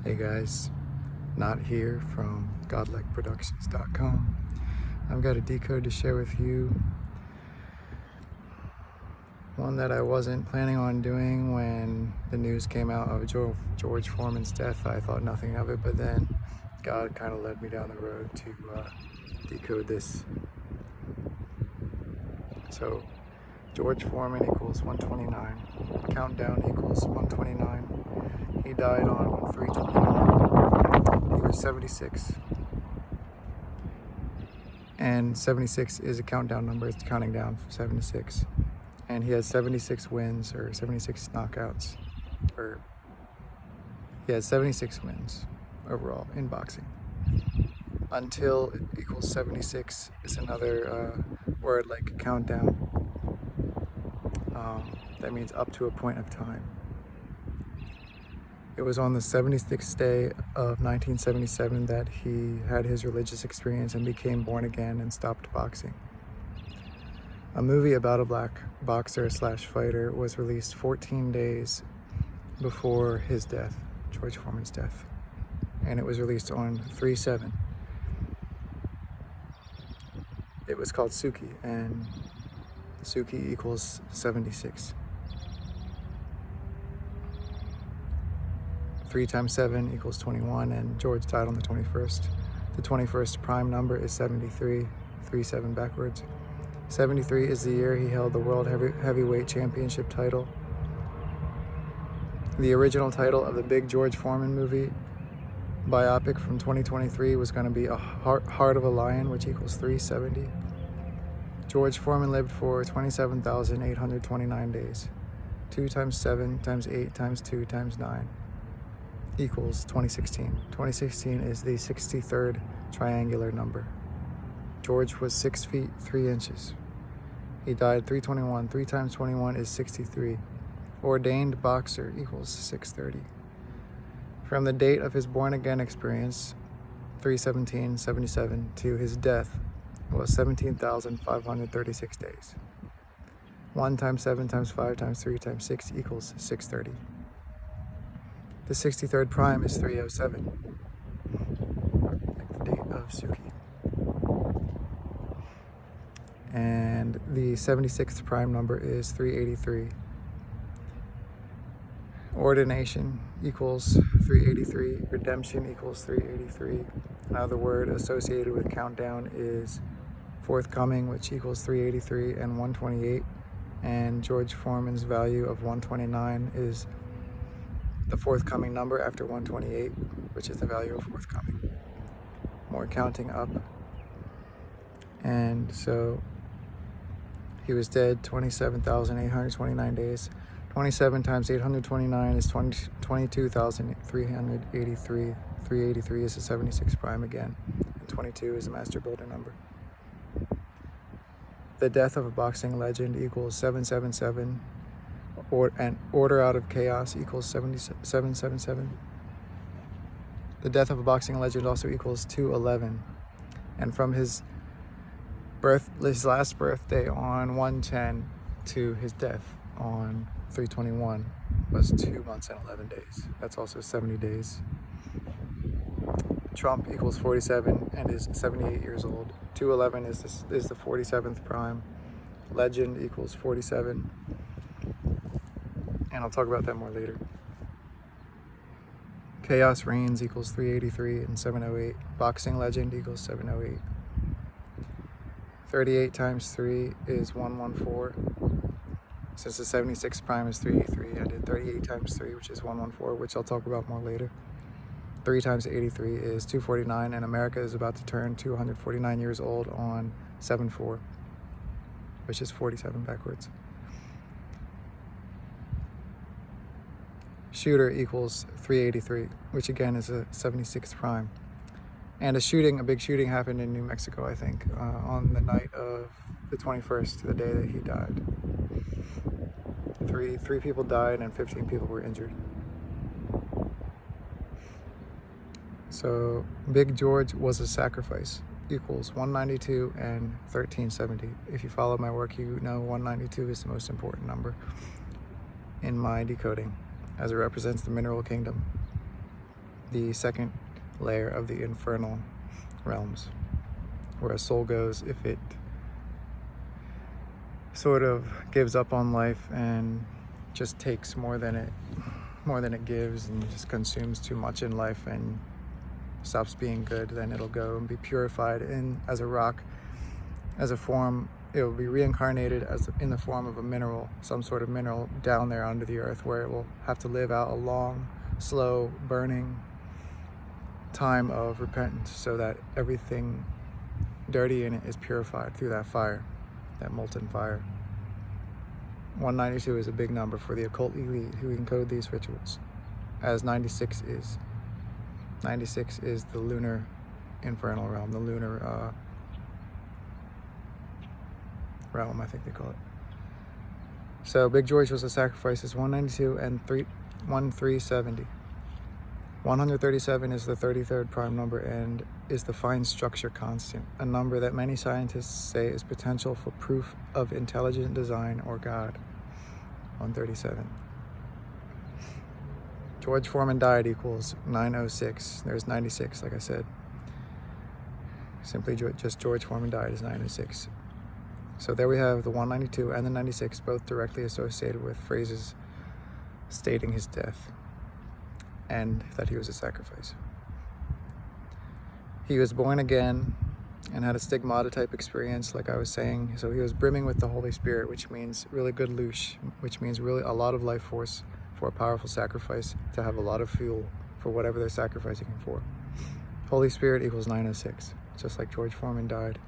Hey guys, Not here from godlikeproductions.com. I've got a decode to share with you. One that I wasn't planning on doing when the news came out of George Foreman's death. I thought nothing of it, but then God kind of led me down the road to decode this. So George Foreman equals 129. Countdown equals 129. He died on 3/29. He was 76. And 76 is a countdown number. It's counting down from 76. And he has 76 wins, or 76 knockouts. He has 76 wins overall in boxing. Until it equals 76 is another word like countdown. That means up to a point of time. It was on the 76th day of 1977 that he had his religious experience and became born again and stopped boxing. A movie about a black boxer / fighter was released 14 days before his death, George Foreman's death. And it was released on 3/7. It was called Suki, and Suki equals 76. 3 times 7 equals 21, and George died on the 21st. The 21st prime number is 73, 3/7 backwards. 73 is the year he held the World Heavyweight Championship title. The original title of the big George Foreman movie biopic from 2023 was going to be A Heart of a Lion, which equals 370. George Foreman lived for 27,829 days. 2 times 7 times 8 times 2 times 9 equals 2016. 2016 is the 63rd triangular number. George was 6 feet 3 inches. He died 3/21. 3 times 21 is 63. Ordained boxer equals 630. From the date of his born-again experience, 3/17/77, to his death was 17,536 days. 1 times 7 times 5 times 3 times 6 equals 630. The 63rd prime is 307, like the date of Suki. And the 76th prime number is 383. Ordination equals 383. Redemption equals 383. Another word associated with countdown is forthcoming, which equals 383 and 128. And George Foreman's value of 129 is the forthcoming number after 128, which is the value of forthcoming. More counting up. And so he was dead 27,829 days. 27 times 829 is 22,383. 383 is the 76 prime again. And 22 is a master builder number. The death of a boxing legend equals 777. And order out of chaos equals 777. The death of a boxing legend also equals 211. And from his last birthday on 1/10 to his death on 3/21 was 2 months and 11 days. That's also 70 days. Trump equals 47 and is 78 years old. 211 is the 47th prime. Legend equals 47. And I'll talk about that more later. Chaos Reigns equals 383 and 708. Boxing legend equals 708. 38 times 3 is 114. Since the 76 prime is 383, I did 38 times 3, which is 114, which I'll talk about more later. 3 times 83 is 249, and America is about to turn 249 years old on 7/4, which is 47 backwards. Shooter equals 383, which again is a 76 prime. And a big shooting happened in New Mexico, I think, on the night of the 21st, the day that he died. Three people died and 15 people were injured. So Big George was a sacrifice equals 192 and 1370. If you follow my work, you know 192 is the most important number in my decoding, as it represents the mineral kingdom. the second layer of the infernal realms, where a soul goes if it sort of gives up on life and just takes more than it gives, and just consumes too much in life and stops being good. Then it'll go and be purified as a rock, as a form. It will be reincarnated in the form of a mineral, some sort of mineral down there under the earth, where it will have to live out a long, slow, burning time of repentance, so that everything dirty in it is purified through that fire, that molten fire. 192 is a big number for the occult elite who encode these rituals, as 96 is. 96 is the lunar infernal realm, the lunar realm, I think they call it. So Big George was a sacrifice is 192 and 1370. 137 is the 33rd prime number and is the fine structure constant, a number that many scientists say is potential for proof of intelligent design or God. 137. George Foreman died equals 906. There's 96, like I said. Simply just George Foreman died is 906. So there we have the 192 and the 96, both directly associated with phrases stating his death and that he was a sacrifice. He was born again and had a stigmata type experience, like I was saying. So he was brimming with the Holy Spirit, which means really good loosh, which means really a lot of life force for a powerful sacrifice to have a lot of fuel for whatever they're sacrificing him for. Holy Spirit equals 906, just like George Foreman died.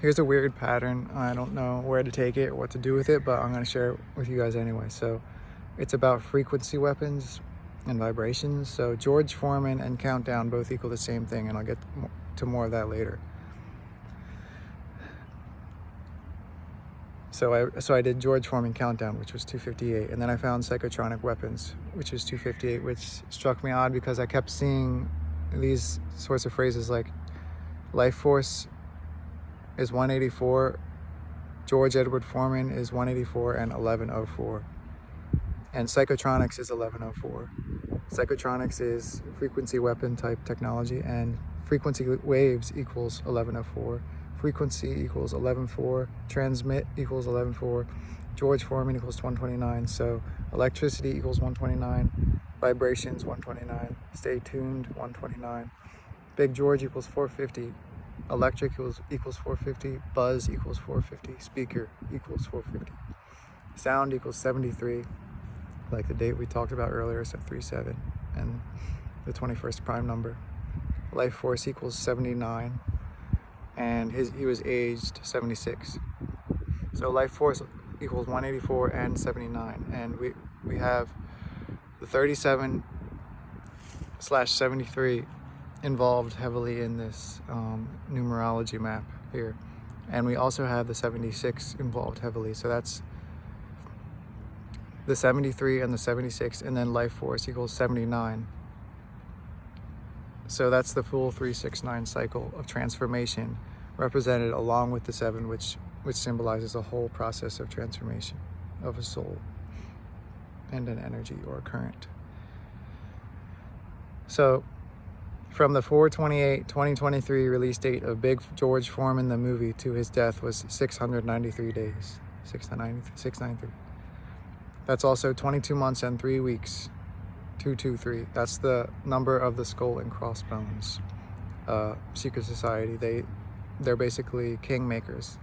Here's a weird pattern. I don't know where to take it or what to do with it, but I'm going to share it with you guys anyway. So it's about frequency weapons and vibrations. So George Foreman and countdown both equal the same thing, and I'll get to more of that later. So I did George Foreman countdown, which was 258, and then I found psychotronic weapons, which was 258, which struck me odd because I kept seeing these sorts of phrases like life force is 184, George Edward Foreman is 184 and 1104, and psychotronics is 1104. Psychotronics is frequency weapon type technology, and frequency waves equals 1104. Frequency equals 11.4, transmit equals 11.4, George Foreman equals 129, so electricity equals 129, vibrations 129, stay tuned 129, Big George equals 450, electric equals 450, buzz equals 450, speaker equals 450, sound equals 73, like the date we talked about earlier, so 37, and the 21st prime number. Life force equals 79. And he was aged 76. So life force equals 184 and 79. And we have the 37/73 involved heavily in this numerology map here. And we also have the 76 involved heavily. So that's the 73 and the 76, and then life force equals 79. So that's the full 369 cycle of transformation, represented along with the 7, which symbolizes a whole process of transformation of a soul and an energy or a current. So from the 4/28/2023 release date of Big George Foreman the movie to his death was 693 days. 693. That's also 22 months and 3 weeks. 223. That's the number of the skull and crossbones secret society. They're basically kingmakers.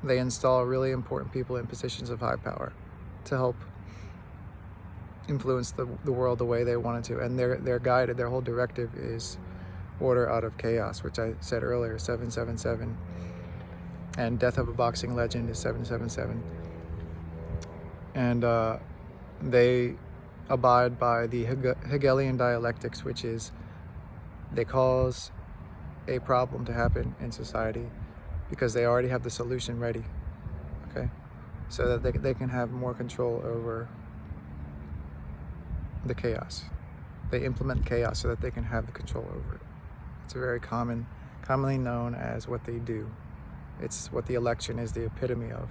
They install really important people in positions of high power to help influence the world the way they want it to, and they're guided. Their whole directive is order out of chaos, which I said earlier, 777, and death of a boxing legend is 777, and they abide by the Hegelian dialectics, which is they cause a problem to happen in society because they already have the solution ready, okay? So that they can have more control over the chaos. They implement chaos so that they can have the control over it. It's a very commonly known as what they do. It's what the election is the epitome of.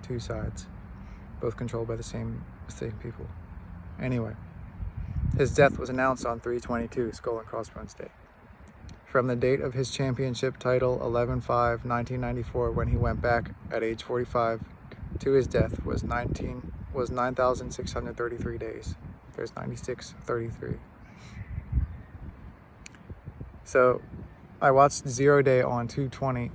Two sides, both controlled by the same people. Anyway, his death was announced on 3/22, Skull and Crossbones Day. From the date of his championship title, 11/5/1994, when he went back at age 45, to his death was 9,633 days. There's 9633. So I watched 0 Day on 2/20.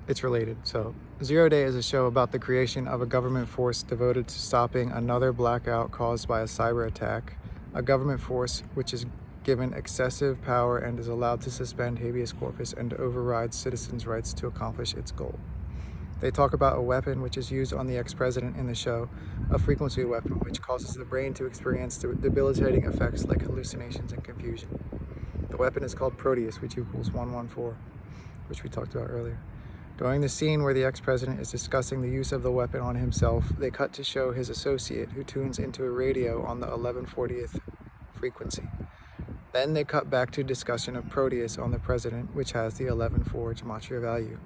It's related. So 0 Day is a show about the creation of a government force devoted to stopping another blackout caused by a cyber attack. A government force which is given excessive power and is allowed to suspend habeas corpus and override citizens' rights to accomplish its goal. They talk about a weapon which is used on the ex-president in the show, a frequency weapon which causes the brain to experience debilitating effects like hallucinations and confusion. The weapon is called Proteus, which equals 114, which we talked about earlier. During the scene where the ex-president is discussing the use of the weapon on himself, they cut to show his associate, who tunes into a radio on the 1140th frequency. Then they cut back to discussion of Proteus on the president, which has the 11.4 Gematria value.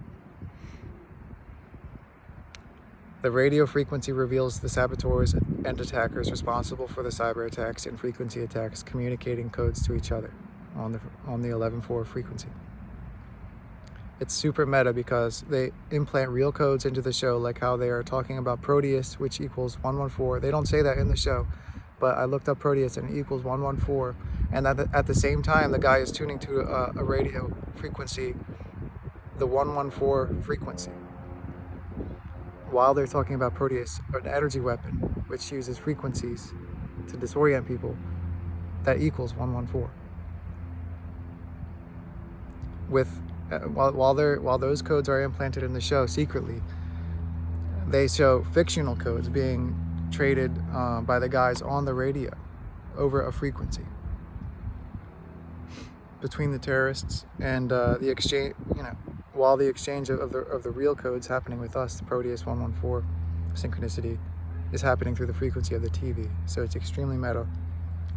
The radio frequency reveals the saboteurs and attackers responsible for the cyber attacks and frequency attacks communicating codes to each other on the 11.4 frequency. It's super meta because they implant real codes into the show, like how they are talking about Proteus, which equals 114. They don't say that in the show, but I looked up Proteus and it equals 114. And at the same time, the guy is tuning to a radio frequency, the 114 frequency, while they're talking about Proteus, an energy weapon, which uses frequencies to disorient people, that equals 114. While those codes are implanted in the show secretly, they show fictional codes being traded by the guys on the radio over a frequency between the terrorists, and the exchange, while the exchange of the real codes happening with us, the Proteus 114 synchronicity, is happening through the frequency of the TV. So it's extremely meta.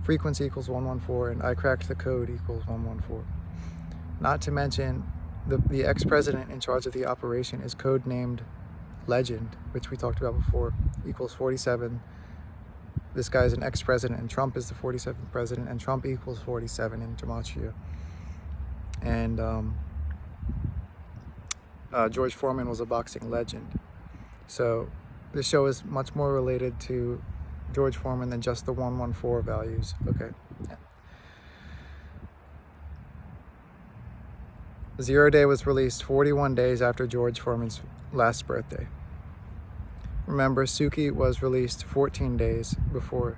Frequency equals 114, and I cracked the code equals 114. Not to mention, the ex-president in charge of the operation is codenamed Legend, which we talked about before, equals 47. This guy is an ex-president, and Trump is the 47th president, and Trump equals 47 in Gematria. And George Foreman was a boxing legend. So this show is much more related to George Foreman than just the 114 values. Okay. Yeah. 0 Day was released 41 days after George Foreman's last birthday. Remember, Suki was released 14 days before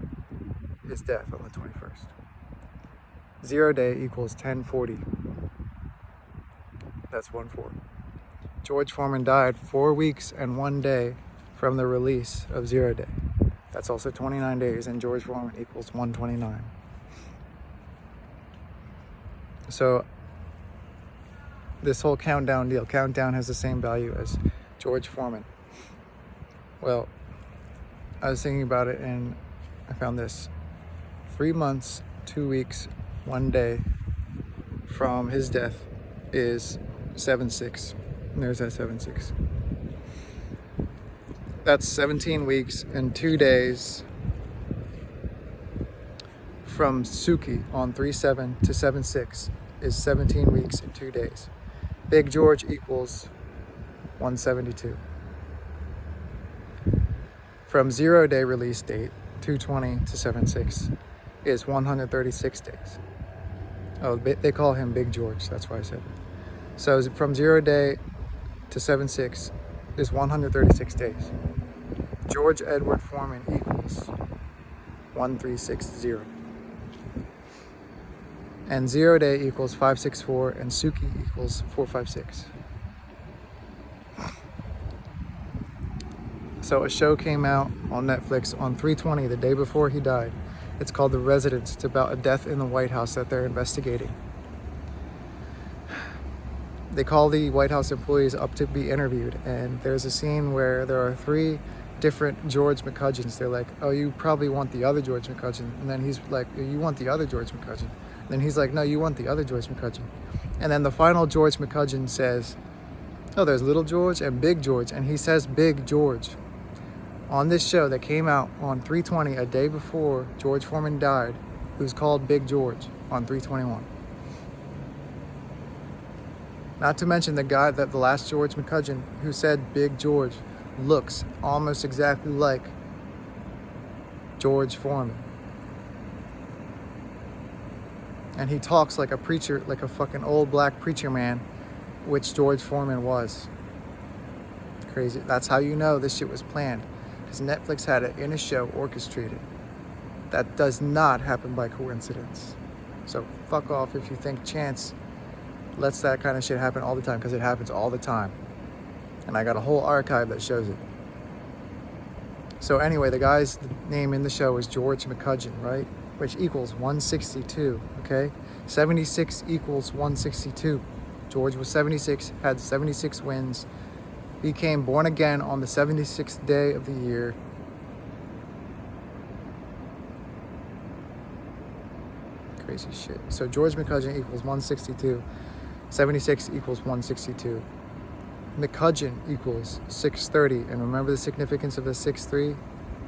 his death on the 21st. 0 Day equals 1040. That's 1/4. George Foreman died 4 weeks and 1 day from the release of 0 Day. That's also 29 days, and George Foreman equals 129. So this whole countdown deal, countdown has the same value as George Foreman. Well, I was thinking about it and I found this. 3 months, 2 weeks, 1 day from his death is 7/6. And there's that 7/6. That's 17 weeks and 2 days from Suki on 3/7 to 7/6 is 17 weeks and 2 days. Big George equals 172. From 0 Day release date, 2/20 to 7/6, is 136 days. Oh, they call him Big George, that's why I said that. So from 0 Day to 7/6 is 136 days. George Edward Foreman equals 1360. And 0 Day equals 564, and Suki equals 456. So a show came out on Netflix on 3/20, the day before he died. It's called The Residents. It's about a death in the White House that they're investigating. They call the White House employees up to be interviewed, and there's a scene where there are 3 different George McCudgeons. They're like, oh, you probably want the other George McCudgeon. And then he's like, you want the other George McCudgeon. And then he's like, no, you want the other George McCudgeon. And then the final George McCudgeon says, oh, there's Little George and Big George. And he says Big George. on this show that came out on 3/20, a day before George Foreman died, who's called Big George on 3/21. Not to mention the guy that the last George McCudgeon who said Big George looks almost exactly like George Foreman. And he talks like a preacher, like a fucking old black preacher man, which George Foreman was. Crazy. That's how you know this shit was planned. Because Netflix had it in a show orchestrated. That does not happen by coincidence. So fuck off if you think chance lets that kind of shit happen all the time, because it happens all the time. And I got a whole archive that shows it. So anyway, the guy's name in the show is George McCudgeon, right? Which equals 162, okay? 76 equals 162. George was 76, had 76 wins, became born again on the 76th day of the year. Crazy shit. So George McCudgeon equals 162. 76 equals 162. McCudgeon equals 630. And remember the significance of the 6'3"?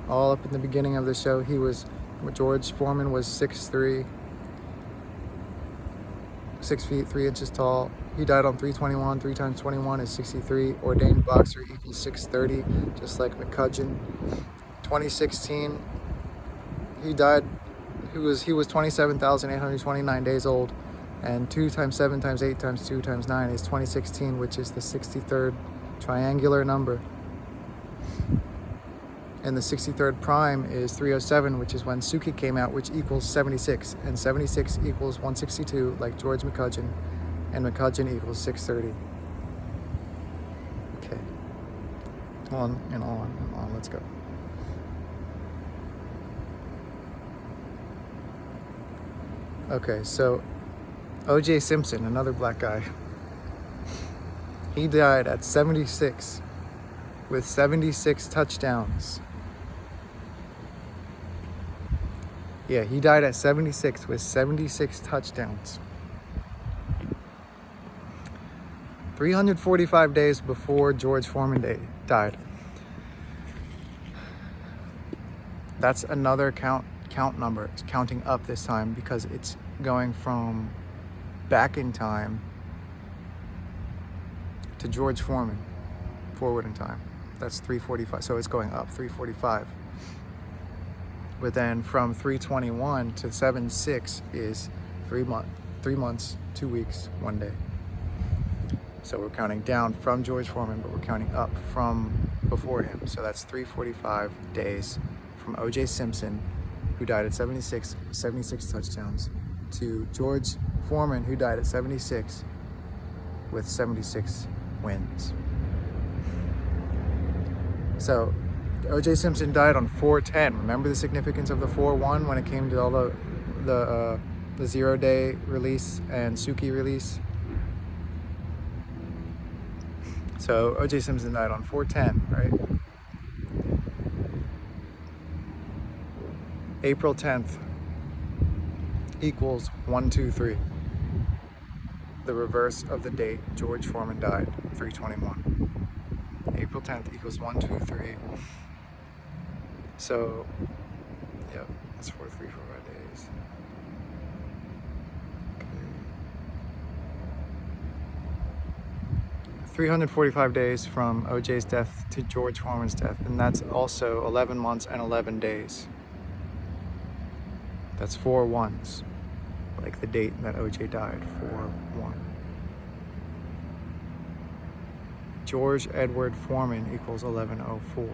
All up in the beginning of the show, George Foreman was 6'3", 6 feet 3 inches tall. He died on 3/21. 3 times 21 is 63. Ordained boxer equals 630, just like McCudgeon. 2016, he died. He was 27,829 days old, and 2 times 7 times 8 times 2 times 9 is 2016, which is the 63rd triangular number. And the 63rd prime is 307, which is when Suki came out, which equals 76. And 76 equals 162, like George McCudgeon. And McCudgeon equals 630. Okay. On and on and on. Let's go. Okay, so O.J. Simpson, another black guy. He died at 76 with 76 touchdowns. Yeah, he died at 76 with 76 touchdowns. 345 days before George Foreman died. That's another count number. It's counting up this time because it's going from back in time to George Foreman, forward in time. That's 345. So it's going up 345. But then from 321 to 76 is 3 months, 2 weeks, 1 day. So we're counting down from George Foreman, but we're counting up from before him. So that's 345 days from O.J. Simpson, who died at 76 touchdowns, to George Foreman, who died at 76 with 76 wins. So O.J. Simpson died on 4/10. Remember the significance of the 4/1 when it came to all the 0-day release and Suki release? So O.J. Simpson died on 4/10, right? April 10th equals 123. The reverse of the date George Foreman died, 3/21. April 10th equals 123. So, yeah, that's 4, 3, 4, 5 days. Okay. 345 days from OJ's death to George Foreman's death, and that's also 11 months and 11 days. That's 4 ones, like the date that OJ died, 4/1. George Edward Foreman equals 1104.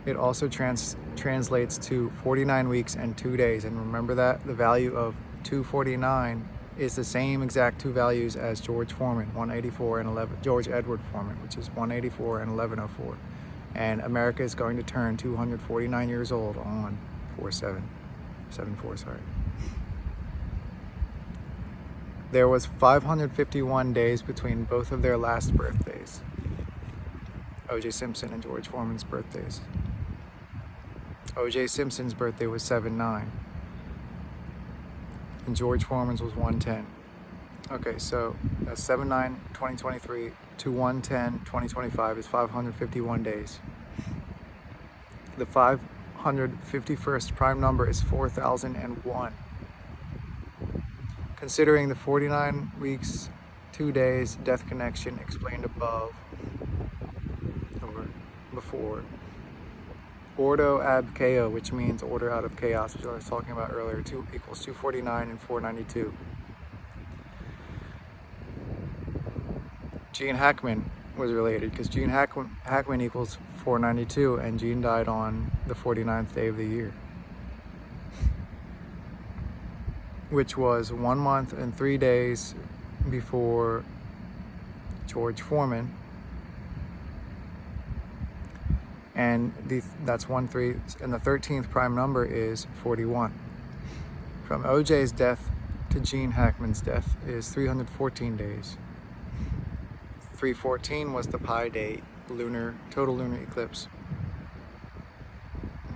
It also translates to 49 weeks and 2 days. And remember that the value of 249 is the same exact two values as George Foreman, 184 and 11, George Edward Foreman, which is 184 and 1104. And America is going to turn 249 years old on 4/7/74, sorry. There was 551 days between both of their last birthdays. O.J. Simpson and George Foreman's birthdays. O.J. Simpson's birthday was 7/9. And George Foreman's was 1/10. Okay, so that's 7/9/2023. to 1/10/2025 is 551 days. The 551st prime number is 4001. Considering the 49 weeks, 2 days death connection explained above or before, Ordo ab chaos, which means order out of chaos, which I was talking about earlier, 2 equals 249 and 492. Gene Hackman was related because Gene Hackman equals 492, and Gene died on the 49th day of the year, which was 1 month and 3 days before George Foreman. And that's 1/3, and the 13th prime number is 41. From OJ's death to Gene Hackman's death is 314 days. 314 was the Pi Day total lunar eclipse.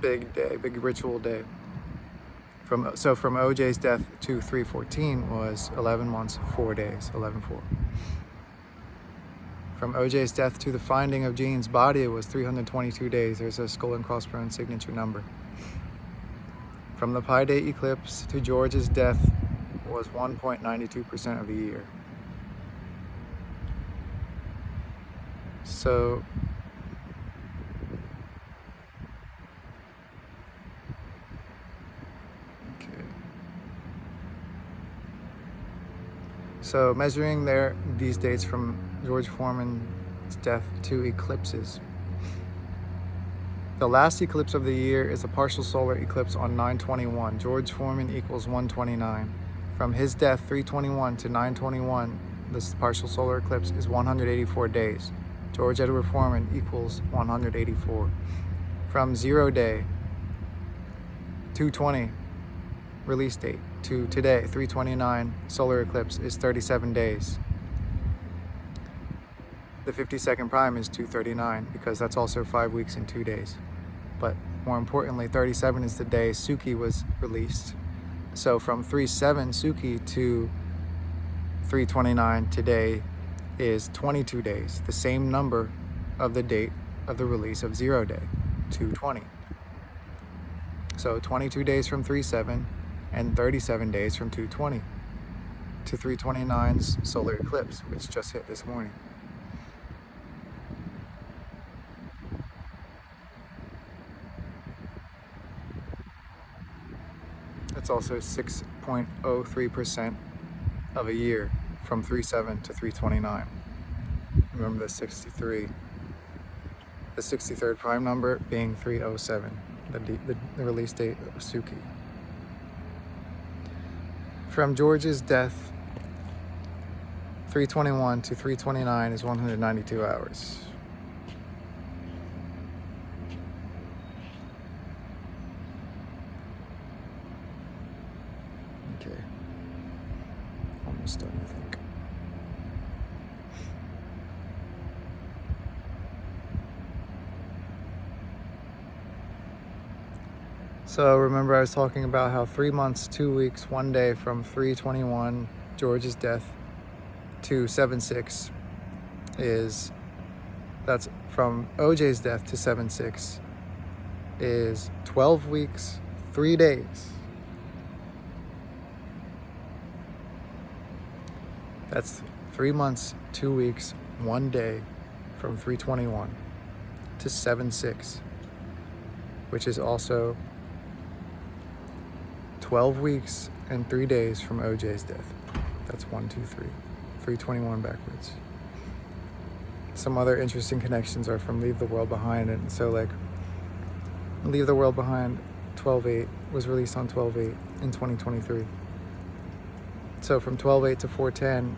Big day, big ritual day. From OJ's death to 314 was 11 months, 4 days, 11/4. From OJ's death to the finding of Gene's body, it was 322 days. There's a skull and crossbones signature number. From the Pi Day eclipse to George's death was 1.92% of the year. So, So measuring these dates from George Foreman's death to eclipses. The last eclipse of the year is a partial solar eclipse on 9/21. George Foreman equals 129. From his death, 3/21 to 9/21, this partial solar eclipse is 184 days. George Edward Foreman equals 184. From 0 day, 2/20, release date, to today, 3/29, solar eclipse is 37 days. The 52nd prime is 2/39 because that's also 5 weeks and 2 days. But more importantly, 37 is the day Suki was released. So from 3/7 Suki to 3/29 today is 22 days, the same number of the date of the release of 0 day, 2/20. So 22 days from 3/7 and 37 days from 2/20 to 3/29's solar eclipse, which just hit this morning. It's also 6.03% of a year from 3/7 to 3/29. Remember the 63. The 63rd prime number being 307, the release date of Suki. From George's death, 3/21 to 3/29 is 192 hours. Okay. Almost done, I think. So remember I was talking about how 3 months, 2 weeks, 1 day from 3/21, George's death, to 7/6 that's from OJ's death to 7/6 is 12 weeks, 3 days. That's 3 months, 2 weeks, 1 day from 3/21 to 7/6, which is also 12 weeks and 3 days from OJ's death. That's 1, 2, 3. 3/21 backwards. Some other interesting connections are from Leave the World Behind. And so like Leave the World Behind 12/8 was released on 12/8 in 2023. So from 12/8 to 4/10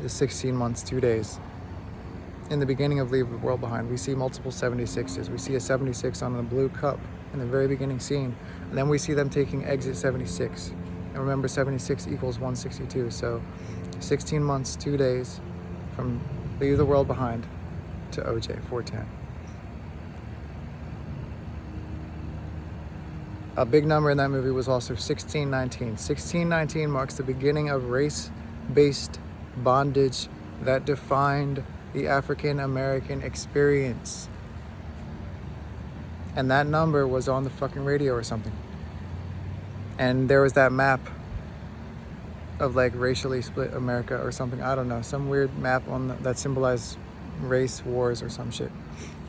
is 16 months, 2 days. In the beginning of Leave the World Behind, we see multiple 76s. We see a 76 on the blue cup in the very beginning scene. And then we see them taking exit 76. And remember, 76 equals 162. So 16 months, 2 days from Leave the World Behind to OJ, 4/10. A big number in that movie was also 1619. 1619 marks the beginning of race-based bondage that defined the African American experience. And that number was on the fucking radio or something. And there was that map of like racially split America or something. I don't know. Some weird map that symbolized race wars or some shit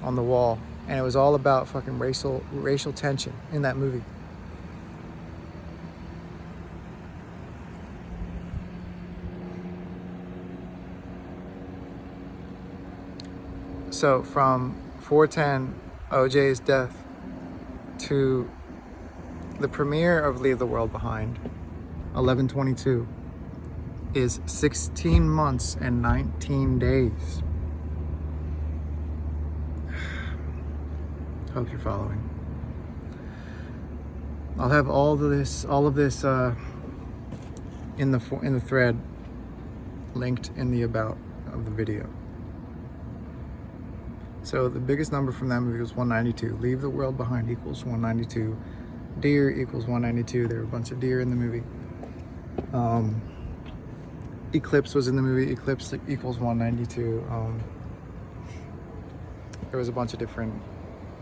on the wall. And it was all about fucking racial tension in that movie. So from 410, OJ's death, to the premiere of Leave the World Behind, 11/22, is 16 months and 19 days. Hope you're following. I'll have all of this in the thread linked in the about of the video. So the biggest number from that movie was 192. Leave the World Behind equals 192. Deer equals 192. There were a bunch of deer in the movie. Eclipse was in the movie. Eclipse equals 192. There was a bunch of different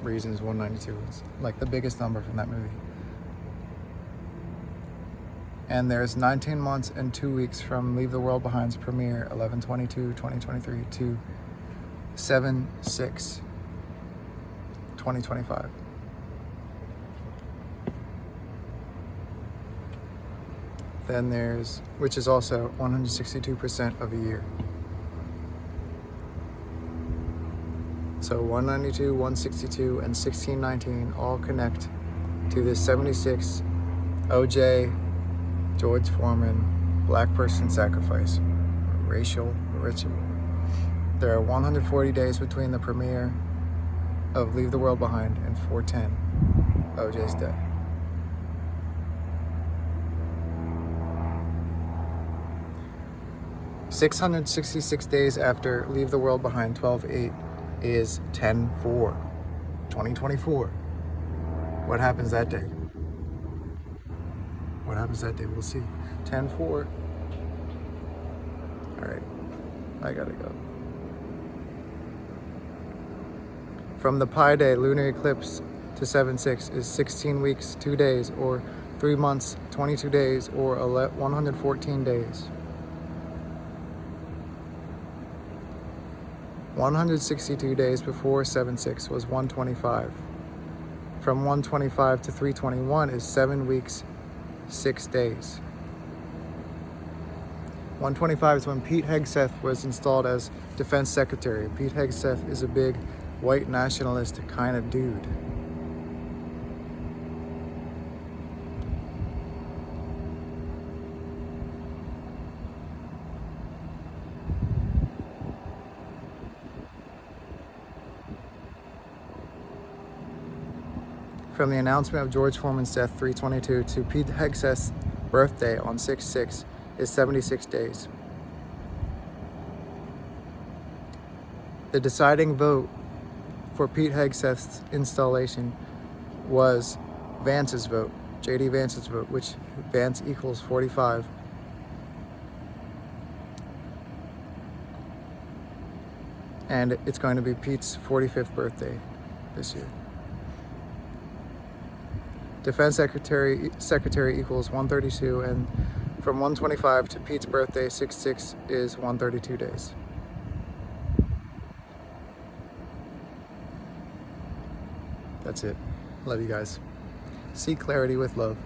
reasons 192 was like the biggest number from that movie. And there's 19 months and 2 weeks from Leave the World Behind's premiere, 11/22/2023, to 7/6/2025. Then there's, which is also 162% of a year. So 192, 162, and 1619 all connect to this 76 OJ, George Foreman, black person sacrifice, racial ritual. There are 140 days between the premiere of Leave the World Behind and 410, OJ's death. $666 days after Leave the World Behind, 12/8, is 10/4/2024. What happens that day? What happens that day? We'll see. 10/4. All right, I gotta go. From the Pi Day lunar eclipse to 7/6 is 16 weeks, 2 days, or 3 months, 22 days, or 114 days. 162 days before 7/6 was 125. From 125 to 321 is 7 weeks, 6 days. 125 is when Pete Hegseth was installed as Defense Secretary. Pete Hegseth is a big white nationalist kind of dude. From the announcement of George Foreman's death, 3/22, to Pete Hegseth's birthday on 6/6 is 76 days. The deciding vote for Pete Hegseth's installation was Vance's vote, J.D. Vance's vote, which Vance equals 45. And it's going to be Pete's 45th birthday this year. Defense Secretary equals 132, and from 125 to Pete's birthday, 6/6, is 132 days. That's it. Love you guys. Seek clarity with love.